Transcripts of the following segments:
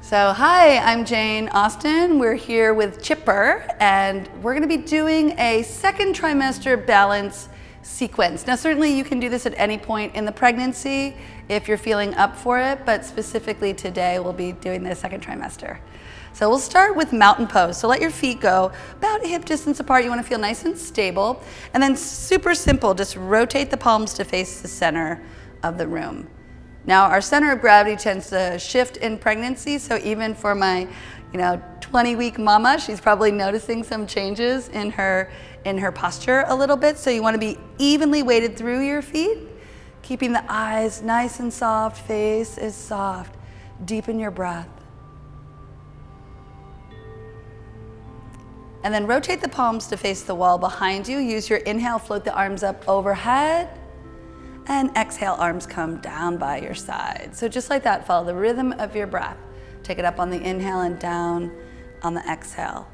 So hi, I'm Jane Austen. We're here with Chipper, and we're gonna be doing a second trimester balance sequence. Now certainly you can do this at any point in the pregnancy if you're feeling up for it, but specifically today we'll be doing the second trimester. So we'll start with mountain pose. So let your feet go about hip distance apart. You wanna feel nice and stable. And then super simple, just rotate the palms to face the center of the room. Now our center of gravity tends to shift in pregnancy, so even for my 20-week mama, she's probably noticing some changes in her posture a little bit. So you want to be evenly weighted through your feet, keeping the eyes nice and soft, face is soft. Deepen your breath. And then rotate the palms to face the wall behind you. Use your inhale, float the arms up overhead. And exhale, arms come down by your side. So just like that, follow the rhythm of your breath. Take it up on the inhale and down on the exhale.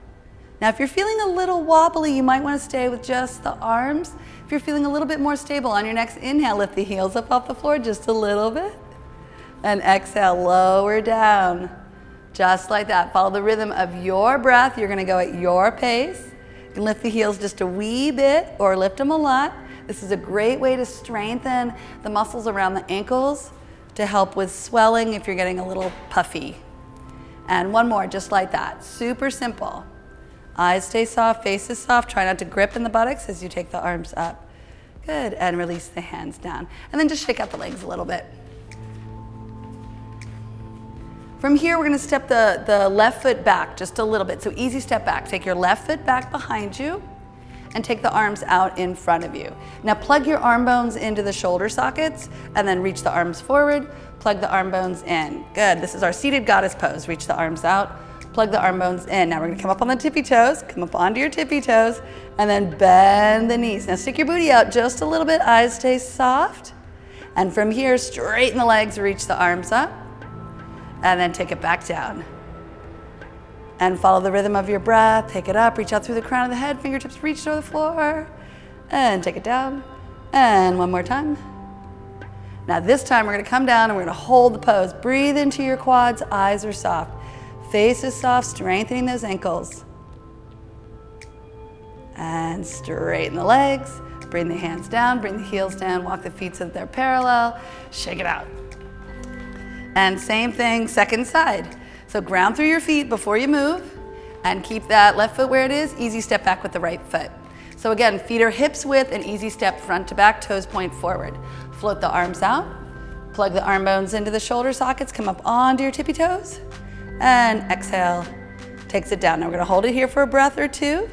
Now, if you're feeling a little wobbly, you might want to stay with just the arms. If you're feeling a little bit more stable, on your next inhale, lift the heels up off the floor just a little bit. And exhale, lower down. Just like that. Follow the rhythm of your breath. You're gonna go at your pace. You can lift the heels just a wee bit or lift them a lot. This is a great way to strengthen the muscles around the ankles to help with swelling if you're getting a little puffy. And one more, just like that. Super simple. Eyes stay soft, face is soft. Try not to grip in the buttocks as you take the arms up. Good, and release the hands down. And then just shake out the legs a little bit. From here, we're gonna step the left foot back just a little bit. So easy step back. Take your left foot back behind you and take the arms out in front of you. Now plug your arm bones into the shoulder sockets and then reach the arms forward, plug the arm bones in. Good, this is our seated goddess pose. Reach the arms out, plug the arm bones in. Now we're gonna come up on the tippy toes, come up onto your tippy toes, and then bend the knees. Now stick your booty out just a little bit, eyes stay soft. And from here, straighten the legs, reach the arms up, and then take it back down. And follow the rhythm of your breath. Take it up, reach out through the crown of the head, fingertips reach toward the floor, and take it down. And one more time. Now this time we're gonna come down and we're gonna hold the pose. Breathe into your quads, eyes are soft. Face is soft, strengthening those ankles. And straighten the legs. Bring the hands down, bring the heels down, walk the feet so that they're parallel. Shake it out. And same thing, second side. So ground through your feet before you move and keep that left foot where it is. Easy step back with the right foot. So again, feet are hips width and easy step front to back, toes point forward. Float the arms out, plug the arm bones into the shoulder sockets, come up onto your tippy toes, and exhale, takes it down. Now we're gonna hold it here for a breath or two.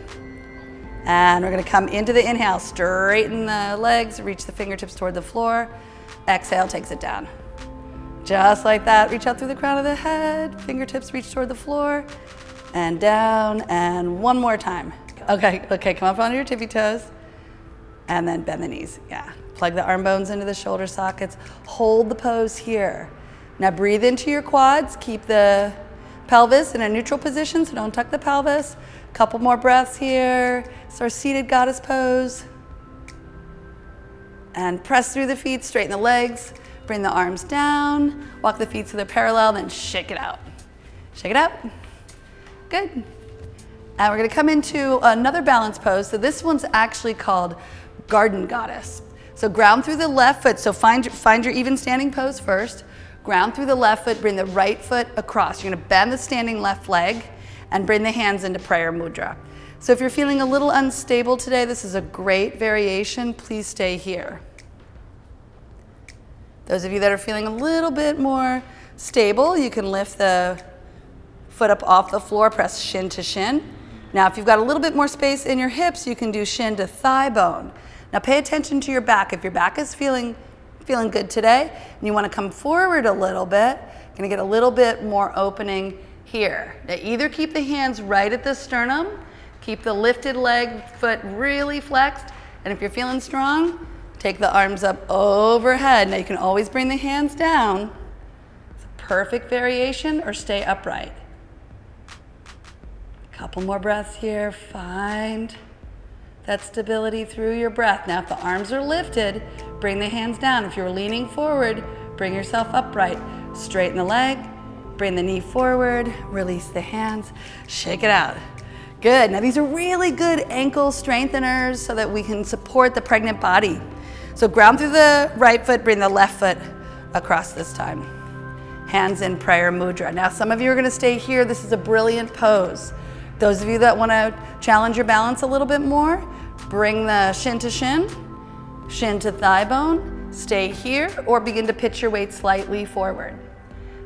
And we're gonna come into the inhale, straighten the legs, reach the fingertips toward the floor. Exhale, takes it down. Just like that, reach out through the crown of the head, fingertips reach toward the floor, and down, and one more time. Okay, come up onto your tippy toes, and then bend the knees, yeah. Plug the arm bones into the shoulder sockets, hold the pose here. Now breathe into your quads, keep the pelvis in a neutral position, so don't tuck the pelvis. Couple more breaths here. It's our seated goddess pose. And press through the feet, straighten the legs. Bring the arms down, walk the feet so they're parallel, then shake it out. Shake it out. Good. And we're gonna come into another balance pose. So this one's actually called garden goddess. So ground through the left foot. So find your even standing pose first. Ground through the left foot, bring the right foot across. You're gonna bend the standing left leg and bring the hands into prayer mudra. So if you're feeling a little unstable today, this is a great variation. Please stay here. Those of you that are feeling a little bit more stable, you can lift the foot up off the floor, press shin to shin. Now, if you've got a little bit more space in your hips, you can do shin to thigh bone. Now, pay attention to your back. If your back is feeling good today, and you want to come forward a little bit, you're going to get a little bit more opening here. Now, either keep the hands right at the sternum, keep the lifted leg, foot really flexed, and if you're feeling strong, take the arms up overhead. Now you can always bring the hands down. It's a perfect variation, or stay upright. Couple more breaths here. Find that stability through your breath. Now if the arms are lifted, bring the hands down. If you're leaning forward, bring yourself upright. Straighten the leg, Bring the knee forward, release the hands, shake it out. Good, now these are really good ankle strengtheners so that we can support the pregnant body. So ground through the right foot, bring the left foot across this time. Hands in prayer mudra. Now some of you are gonna stay here. This is a brilliant pose. Those of you that wanna challenge your balance a little bit more, bring the shin to thigh bone, stay here, or begin to pitch your weight slightly forward.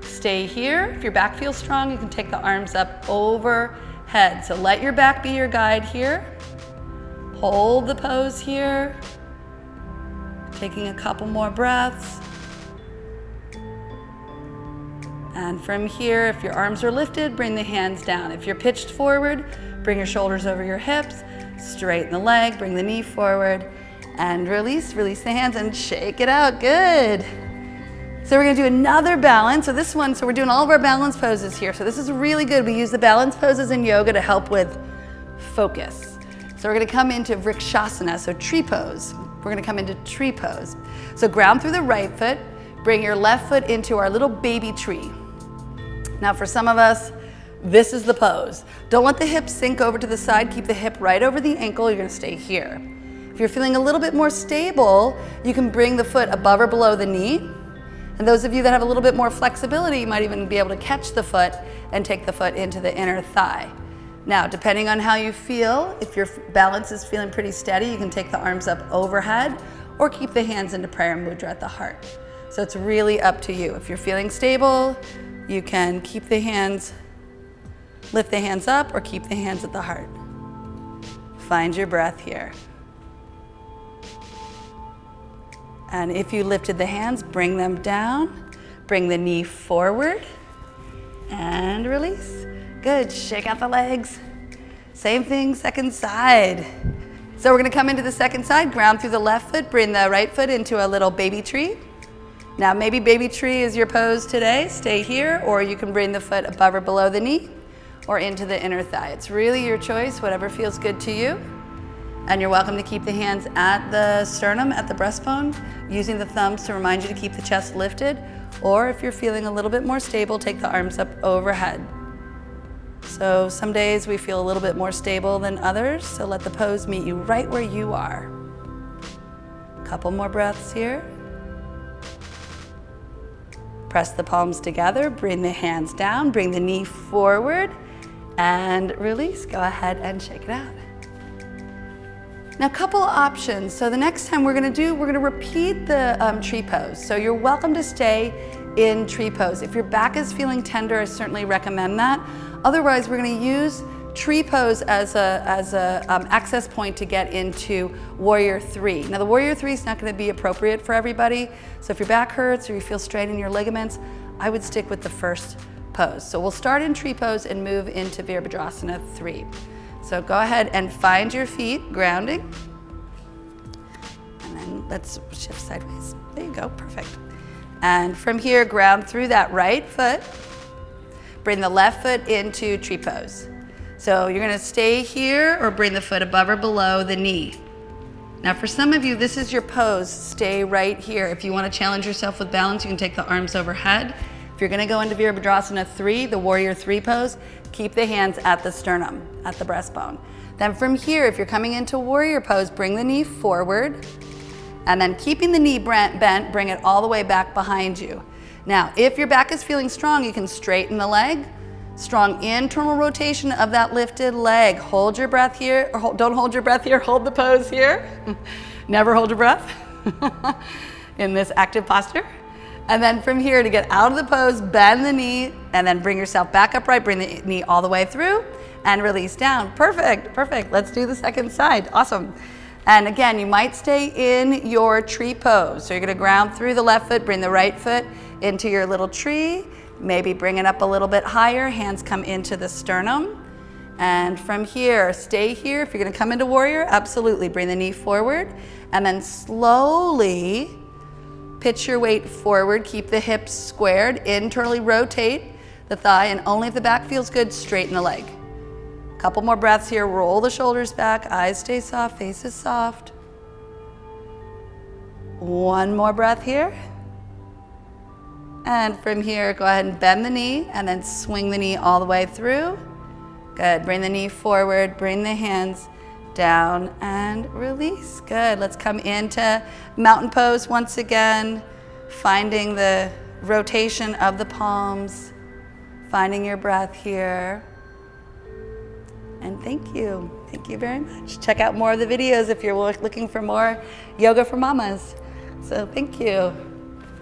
Stay here. If your back feels strong, you can take the arms up overhead. So let your back be your guide here. Hold the pose here. Taking a couple more breaths. And from here, if your arms are lifted, bring the hands down. If you're pitched forward, bring your shoulders over your hips, straighten the leg, bring the knee forward, and release the hands and shake it out, good. So we're gonna do another balance. So we're doing all of our balance poses here. So this is really good. We use the balance poses in yoga to help with focus. So we're gonna come into Vrikshasana, so tree pose. We're gonna come into tree pose. So ground through the right foot, bring your left foot into our little baby tree. Now for some of us, this is the pose. Don't let the hips sink over to the side. Keep the hip right over the ankle. You're gonna stay here. If you're feeling a little bit more stable, you can bring the foot above or below the knee. And those of you that have a little bit more flexibility, you might even be able to catch the foot and take the foot into the inner thigh. Now, depending on how you feel, if your balance is feeling pretty steady, you can take the arms up overhead or keep the hands into prayer mudra at the heart. So it's really up to you. If you're feeling stable, you can keep the hands, lift the hands up or keep the hands at the heart. Find your breath here. And if you lifted the hands, bring them down, bring the knee forward, and release. Good, shake out the legs. Same thing, second side. So we're gonna come into the second side, ground through the left foot, bring the right foot into a little baby tree. Now maybe baby tree is your pose today, stay here, or you can bring the foot above or below the knee, or into the inner thigh. It's really your choice, whatever feels good to you. And you're welcome to keep the hands at the sternum, at the breastbone, using the thumbs to remind you to keep the chest lifted. Or if you're feeling a little bit more stable, take the arms up overhead. So some days we feel a little bit more stable than others, so let the pose meet you right where you are. Couple more breaths here. Press the palms together, bring the hands down, bring the knee forward, and release. Go ahead and shake it out. Now, a couple options. So the next time we're gonna repeat the tree pose. So you're welcome to stay in tree pose. If your back is feeling tender, I certainly recommend that. Otherwise, we're gonna use tree pose as a access point to get into Warrior 3. Now the Warrior 3 is not gonna be appropriate for everybody. So if your back hurts or you feel strain in your ligaments, I would stick with the first pose. So we'll start in tree pose and move into Virabhadrasana 3. So go ahead and find your feet, grounding. And then let's shift sideways. There you go, perfect. And from here, ground through that right foot. Bring the left foot into tree pose. So you're gonna stay here or bring the foot above or below the knee. Now for some of you, this is your pose. Stay right here. If you wanna challenge yourself with balance, you can take the arms overhead. If you're gonna go into Virabhadrasana 3, the Warrior 3 pose, keep the hands at the sternum, at the breastbone. Then from here, if you're coming into Warrior pose, bring the knee forward, and then keeping the knee bent, bring it all the way back behind you. Now, if your back is feeling strong, you can straighten the leg, strong internal rotation of that lifted leg. Hold your breath here, or don't hold your breath here, hold the pose here. Never hold your breath in this active posture. And then from here, to get out of the pose, bend the knee, and then bring yourself back upright, bring the knee all the way through, and release down. Perfect, perfect. Let's do the second side, awesome. And again, you might stay in your tree pose. So you're gonna ground through the left foot, bring the right foot into your little tree, maybe bring it up a little bit higher, hands come into the sternum. And from here, stay here. If you're gonna come into Warrior, absolutely, bring the knee forward, and then slowly pitch your weight forward, keep the hips squared, internally rotate the thigh, and only if the back feels good, straighten the leg. Couple more breaths here, roll the shoulders back, eyes stay soft, face is soft. One more breath here. And from here, go ahead and bend the knee and then swing the knee all the way through. Good, bring the knee forward, bring the hands down and release. Good, let's come into mountain pose once again, finding the rotation of the palms, finding your breath here. And thank you very much. Check out more of the videos if you're looking for more yoga for mamas. So thank you.